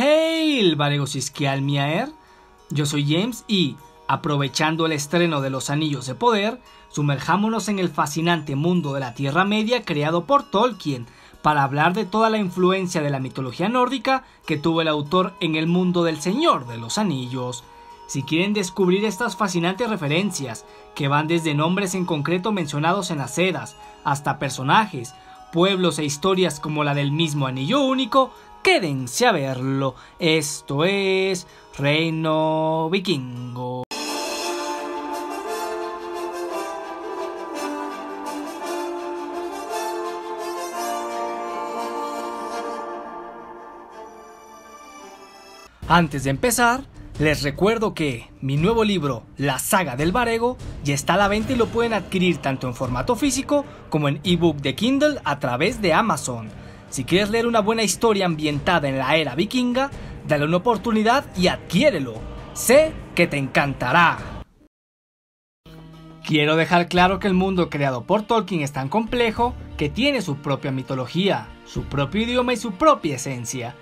Hail, Varegos Isquial Miaer. Yo soy James y, aprovechando el estreno de Los Anillos de Poder, sumerjámonos en el fascinante mundo de la Tierra Media creado por Tolkien, para hablar de toda la influencia de la mitología nórdica que tuvo el autor en el mundo del Señor de los Anillos. Si quieren descubrir estas fascinantes referencias, que van desde nombres en concreto mencionados en las Edas, hasta personajes, pueblos e historias como la del mismo Anillo Único, quédense a verlo. Esto es Reino Vikingo. Antes de empezar, les recuerdo que mi nuevo libro, La Saga del Varego, ya está a la venta y lo pueden adquirir tanto en formato físico como en ebook de Kindle a través de Amazon. Si quieres leer una buena historia ambientada en la era vikinga, dale una oportunidad y adquiérelo. Sé que te encantará. Quiero dejar claro que el mundo creado por Tolkien es tan complejo que tiene su propia mitología, su propio idioma y su propia esencia.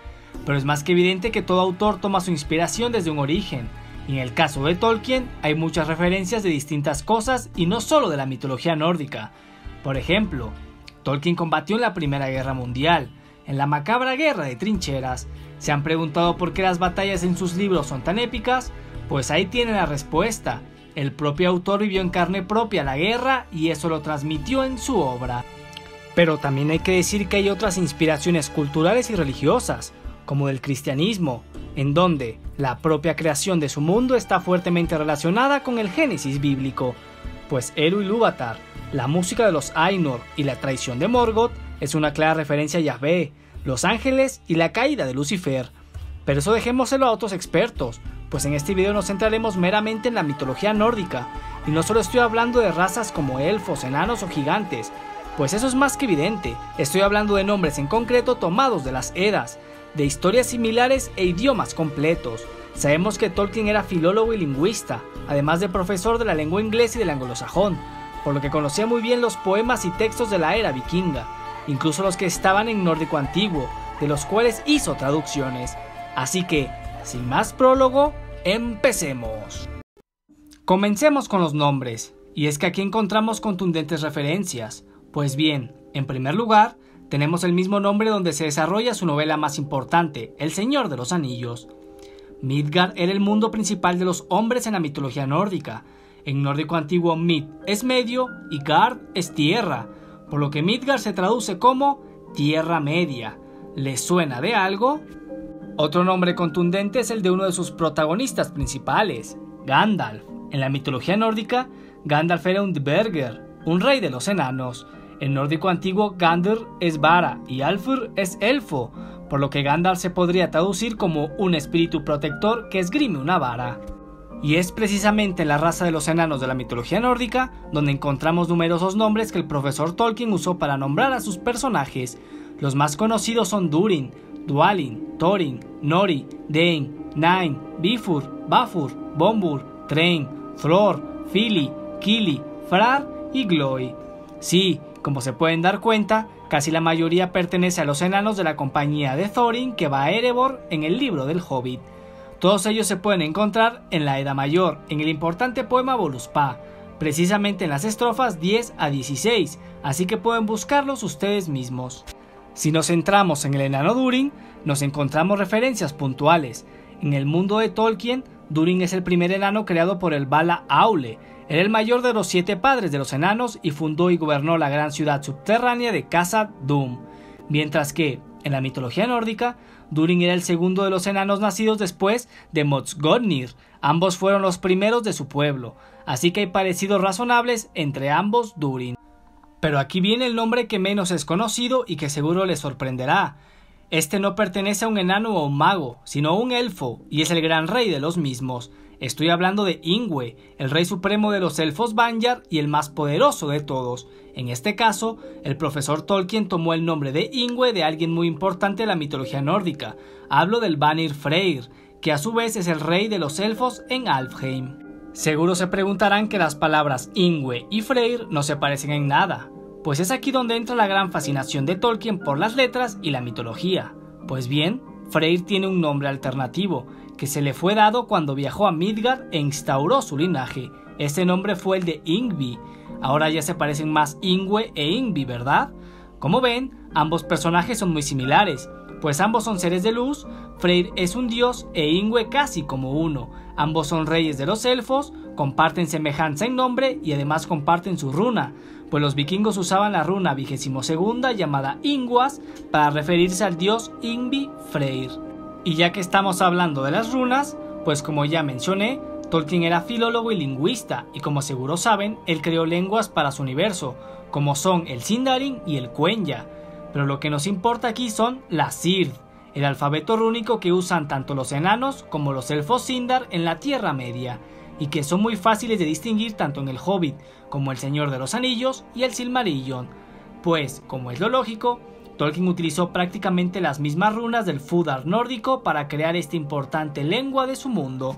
Pero es más que evidente que todo autor toma su inspiración desde un origen, y en el caso de Tolkien hay muchas referencias de distintas cosas y no solo de la mitología nórdica. Por ejemplo, Tolkien combatió en la Primera Guerra Mundial, en la macabra Guerra de Trincheras. ¿Se han preguntado por qué las batallas en sus libros son tan épicas? Pues ahí tienen la respuesta. El propio autor vivió en carne propia la guerra y eso lo transmitió en su obra. Pero también hay que decir que hay otras inspiraciones culturales y religiosas, como del cristianismo, en donde la propia creación de su mundo está fuertemente relacionada con el Génesis bíblico, pues Eru Ilúvatar, la música de los Ainur y la traición de Morgoth es una clara referencia a Yahvé, los ángeles y la caída de Lucifer. Pero eso dejémoselo a otros expertos, pues en este video nos centraremos meramente en la mitología nórdica, y no solo estoy hablando de razas como elfos, enanos o gigantes, pues eso es más que evidente. Estoy hablando de nombres en concreto tomados de las Edas, de historias similares e idiomas completos. Sabemos que Tolkien era filólogo y lingüista, además de profesor de la lengua inglesa y del anglosajón, por lo que conocía muy bien los poemas y textos de la era vikinga, incluso los que estaban en nórdico antiguo, de los cuales hizo traducciones. Así que, sin más prólogo, empecemos. Comencemos con los nombres, y es que aquí encontramos contundentes referencias. Pues bien, en primer lugar, tenemos el mismo nombre donde se desarrolla su novela más importante, El Señor de los Anillos. Midgard era el mundo principal de los hombres en la mitología nórdica. En nórdico antiguo Mid es medio y Gard es tierra, por lo que Midgard se traduce como Tierra Media. ¿Les suena de algo? Otro nombre contundente es el de uno de sus protagonistas principales, Gandalf. En la mitología nórdica, Gandalf era un Dvergr, un rey de los enanos. En nórdico antiguo, Gandr es vara y Alfur es elfo, por lo que Gandalf se podría traducir como un espíritu protector que esgrime una vara. Y es precisamente en la raza de los enanos de la mitología nórdica donde encontramos numerosos nombres que el profesor Tolkien usó para nombrar a sus personajes. Los más conocidos son Durin, Dwalin, Thorin, Nori, Dain, Nain, Bifur, Bafur, Bombur, Thrain, Thror, Fili, Kili, Frar y Gloi. Sí, como se pueden dar cuenta, casi la mayoría pertenece a los enanos de la compañía de Thorin que va a Erebor en el libro del Hobbit. Todos ellos se pueden encontrar en la Edda Mayor, en el importante poema Voluspa, precisamente en las estrofas 10 a 16, así que pueden buscarlos ustedes mismos. Si nos centramos en el enano Durin, nos encontramos referencias puntuales. En el mundo de Tolkien, Durin es el primer enano creado por el Vala Aule. Era el mayor de los 7 padres de los enanos y fundó y gobernó la gran ciudad subterránea de Khazad Dûm. Mientras que, en la mitología nórdica, Durin era el segundo de los enanos nacidos después de Morgothnir. Ambos fueron los primeros de su pueblo, así que hay parecidos razonables entre ambos Durin. Pero aquí viene el nombre que menos es conocido y que seguro les sorprenderá. Este no pertenece a un enano o un mago, sino a un elfo, y es el gran rey de los mismos. Estoy hablando de Ingwe, el rey supremo de los elfos Vanyar y el más poderoso de todos. En este caso, el profesor Tolkien tomó el nombre de Ingwe de alguien muy importante de la mitología nórdica. Hablo del Vanir Freyr, que a su vez es el rey de los elfos en Alfheim. Seguro se preguntarán que las palabras Ingwe y Freyr no se parecen en nada, pues es aquí donde entra la gran fascinación de Tolkien por las letras y la mitología. Pues bien, Freyr tiene un nombre alternativo, que se le fue dado cuando viajó a Midgard e instauró su linaje. Este nombre fue el de Yngvi. Ahora ya se parecen más Yngve e Yngvi, ¿verdad? Como ven, ambos personajes son muy similares, pues ambos son seres de luz. Freyr es un dios e Yngve casi como uno. Ambos son reyes de los elfos, comparten semejanza en nombre y además comparten su runa, pues los vikingos usaban la runa 22ª llamada Ingwas para referirse al dios Yngvi Freyr. Y ya que estamos hablando de las runas, pues como ya mencioné, Tolkien era filólogo y lingüista, y como seguro saben, él creó lenguas para su universo, como son el Sindarin y el Quenya. Pero lo que nos importa aquí son las Sird, el alfabeto rúnico que usan tanto los enanos como los elfos Sindar en la Tierra Media, y que son muy fáciles de distinguir tanto en el Hobbit como el Señor de los Anillos y el Silmarillion. Pues, como es lo lógico, Tolkien utilizó prácticamente las mismas runas del Futhar nórdico para crear esta importante lengua de su mundo.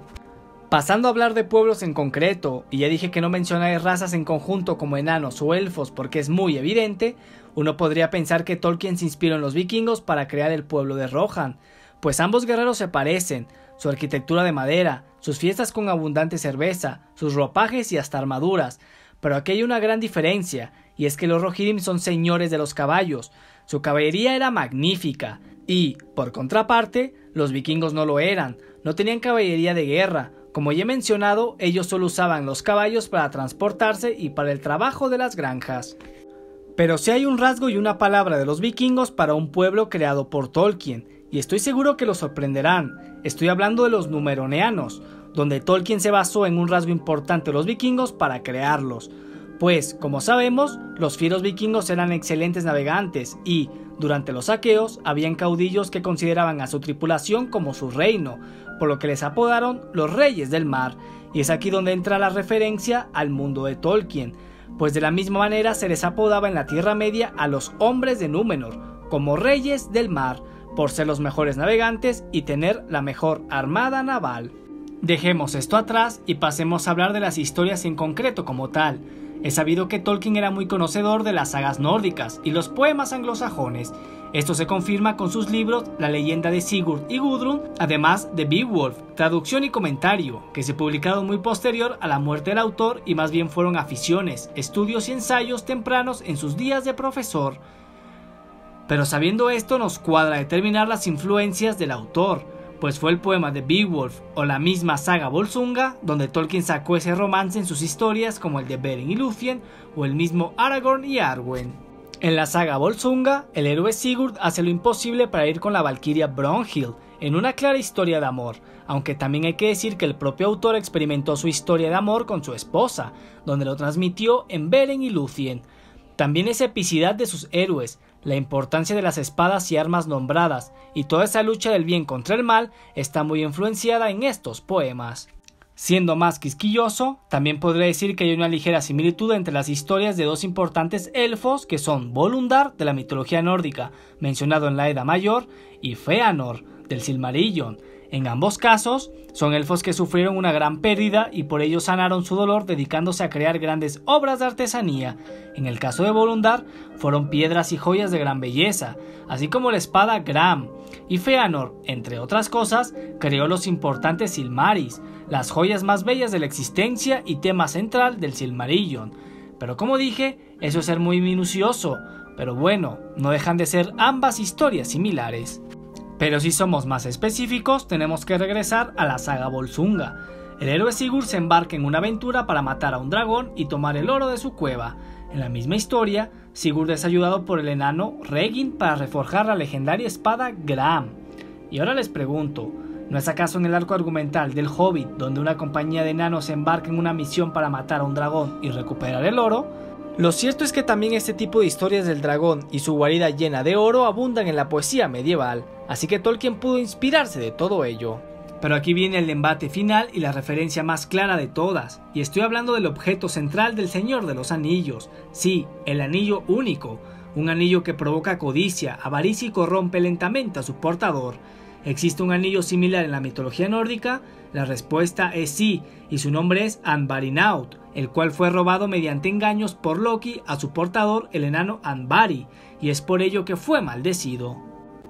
Pasando a hablar de pueblos en concreto, y ya dije que no mencionaré razas en conjunto como enanos o elfos porque es muy evidente, uno podría pensar que Tolkien se inspiró en los vikingos para crear el pueblo de Rohan, pues ambos guerreros se parecen, su arquitectura de madera, sus fiestas con abundante cerveza, sus ropajes y hasta armaduras, pero aquí hay una gran diferencia, y es que los Rohirrim son señores de los caballos, su caballería era magnífica, y, por contraparte, los vikingos no lo eran, no tenían caballería de guerra. Como ya he mencionado, ellos solo usaban los caballos para transportarse y para el trabajo de las granjas. Pero sí hay un rasgo y una palabra de los vikingos para un pueblo creado por Tolkien, y estoy seguro que los sorprenderán. Estoy hablando de los numeroneanos, donde Tolkien se basó en un rasgo importante de los vikingos para crearlos. Pues, como sabemos, los fieros vikingos eran excelentes navegantes y, durante los saqueos, habían caudillos que consideraban a su tripulación como su reino, por lo que les apodaron los Reyes del Mar, y es aquí donde entra la referencia al mundo de Tolkien, pues de la misma manera se les apodaba en la Tierra Media a los hombres de Númenor, como Reyes del Mar, por ser los mejores navegantes y tener la mejor armada naval. Dejemos esto atrás y pasemos a hablar de las historias en concreto como tal. Es sabido que Tolkien era muy conocedor de las sagas nórdicas y los poemas anglosajones. Esto se confirma con sus libros La leyenda de Sigurd y Gudrun, además de Beowulf, traducción y comentario, que se publicaron muy posterior a la muerte del autor y más bien fueron aficiones, estudios y ensayos tempranos en sus días de profesor. Pero sabiendo esto nos cuadra determinar las influencias del autor, pues fue el poema de Beowulf o la misma saga Volsunga donde Tolkien sacó ese romance en sus historias como el de Beren y Lúthien o el mismo Aragorn y Arwen. En la saga Volsunga, el héroe Sigurd hace lo imposible para ir con la valquiria Brunhild en una clara historia de amor, aunque también hay que decir que el propio autor experimentó su historia de amor con su esposa, donde lo transmitió en Beren y Lúthien. También esa epicidad de sus héroes, la importancia de las espadas y armas nombradas, y toda esa lucha del bien contra el mal está muy influenciada en estos poemas. Siendo más quisquilloso, también podría decir que hay una ligera similitud entre las historias de dos importantes elfos que son Volundar, de la mitología nórdica, mencionado en la Edda Mayor, y Feanor, del Silmarillion. En ambos casos, son elfos que sufrieron una gran pérdida y por ello sanaron su dolor dedicándose a crear grandes obras de artesanía. En el caso de Volundar, fueron piedras y joyas de gran belleza, así como la espada Gram. Y Feanor, entre otras cosas, creó los importantes Silmaris, las joyas más bellas de la existencia y tema central del Silmarillion. Pero como dije, eso es ser muy minucioso, pero bueno, no dejan de ser ambas historias similares. Pero si somos más específicos, tenemos que regresar a la saga Volsunga. El héroe Sigurd se embarca en una aventura para matar a un dragón y tomar el oro de su cueva. En la misma historia, Sigurd es ayudado por el enano Regin para reforjar la legendaria espada Gram. Y ahora les pregunto, ¿no es acaso en el arco argumental del Hobbit donde una compañía de enanos se embarca en una misión para matar a un dragón y recuperar el oro? Lo cierto es que también este tipo de historias del dragón y su guarida llena de oro abundan en la poesía medieval, así que Tolkien pudo inspirarse de todo ello. Pero aquí viene el embate final y la referencia más clara de todas, y estoy hablando del objeto central del Señor de los Anillos, sí, el anillo único, un anillo que provoca codicia, avaricia y corrompe lentamente a su portador. ¿Existe un anillo similar en la mitología nórdica? La respuesta es sí, y su nombre es Anbarinaut, el cual fue robado mediante engaños por Loki a su portador, el enano Anbari, y es por ello que fue maldecido.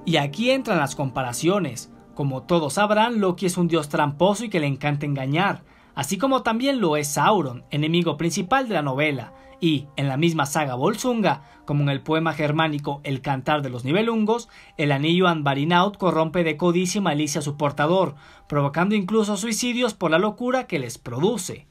Y aquí entran las comparaciones. Como todos sabrán, Loki es un dios tramposo y que le encanta engañar, así como también lo es Sauron, enemigo principal de la novela, y, en la misma saga Volsunga, como en el poema germánico El Cantar de los Nibelungos, el anillo Anbarinaut corrompe de codicia y malicia a su portador, provocando incluso suicidios por la locura que les produce.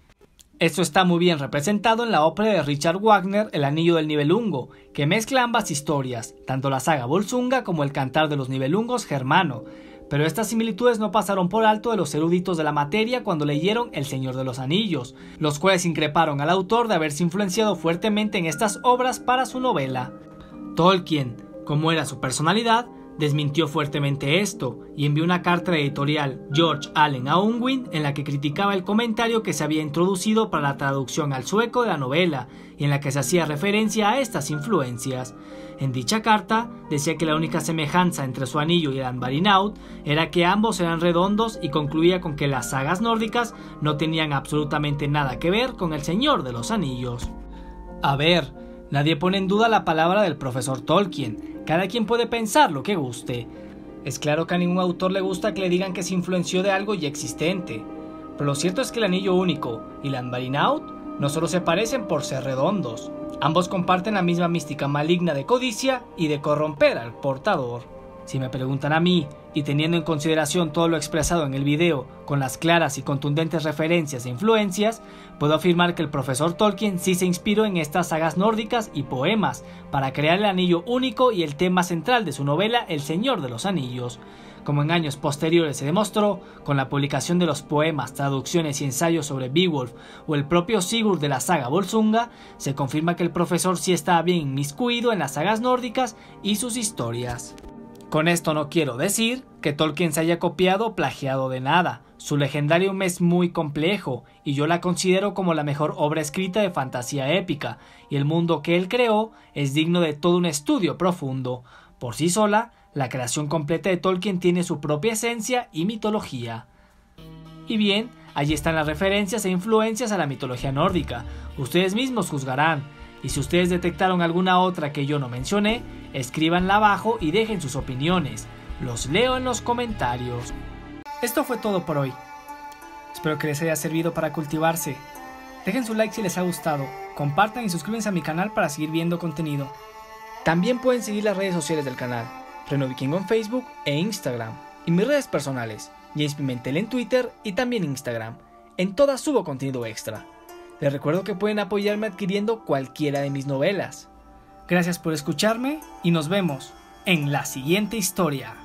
Esto está muy bien representado en la ópera de Richard Wagner, El Anillo del Nibelungo, que mezcla ambas historias, tanto la saga Volsunga como el Cantar de los Nibelungos germano, pero estas similitudes no pasaron por alto de los eruditos de la materia cuando leyeron El Señor de los Anillos, los cuales increparon al autor de haberse influenciado fuertemente en estas obras para su novela. Tolkien, como era su personalidad, desmintió fuertemente esto y envió una carta a la editorial George Allen a Unwin en la que criticaba el comentario que se había introducido para la traducción al sueco de la novela y en la que se hacía referencia a estas influencias. En dicha carta decía que la única semejanza entre su anillo y el Anbarinaut era que ambos eran redondos y concluía con que las sagas nórdicas no tenían absolutamente nada que ver con el Señor de los Anillos. A ver, nadie pone en duda la palabra del profesor Tolkien, cada quien puede pensar lo que guste. Es claro que a ningún autor le gusta que le digan que se influenció de algo ya existente, pero lo cierto es que el anillo único y el Anbarinaut no solo se parecen por ser redondos, ambos comparten la misma mística maligna de codicia y de corromper al portador. Si me preguntan a mí, y teniendo en consideración todo lo expresado en el video, con las claras y contundentes referencias e influencias, puedo afirmar que el profesor Tolkien sí se inspiró en estas sagas nórdicas y poemas para crear el anillo único y el tema central de su novela El Señor de los Anillos. Como en años posteriores se demostró, con la publicación de los poemas, traducciones y ensayos sobre Beowulf o el propio Sigurd de la saga Volsunga, se confirma que el profesor sí estaba bien inmiscuido en las sagas nórdicas y sus historias. Con esto no quiero decir que Tolkien se haya copiado o plagiado de nada. Su Legendarium es muy complejo y yo la considero como la mejor obra escrita de fantasía épica, y el mundo que él creó es digno de todo un estudio profundo. Por sí sola, la creación completa de Tolkien tiene su propia esencia y mitología. Y bien, allí están las referencias e influencias a la mitología nórdica. Ustedes mismos juzgarán. Y si ustedes detectaron alguna otra que yo no mencioné, escríbanla abajo y dejen sus opiniones. Los leo en los comentarios. Esto fue todo por hoy. Espero que les haya servido para cultivarse. Dejen su like si les ha gustado, compartan y suscríbanse a mi canal para seguir viendo contenido. También pueden seguir las redes sociales del canal, RenoVikingo en Facebook e Instagram, y mis redes personales, James Pimentel en Twitter y también Instagram. En todas subo contenido extra. Les recuerdo que pueden apoyarme adquiriendo cualquiera de mis novelas. Gracias por escucharme y nos vemos en la siguiente historia.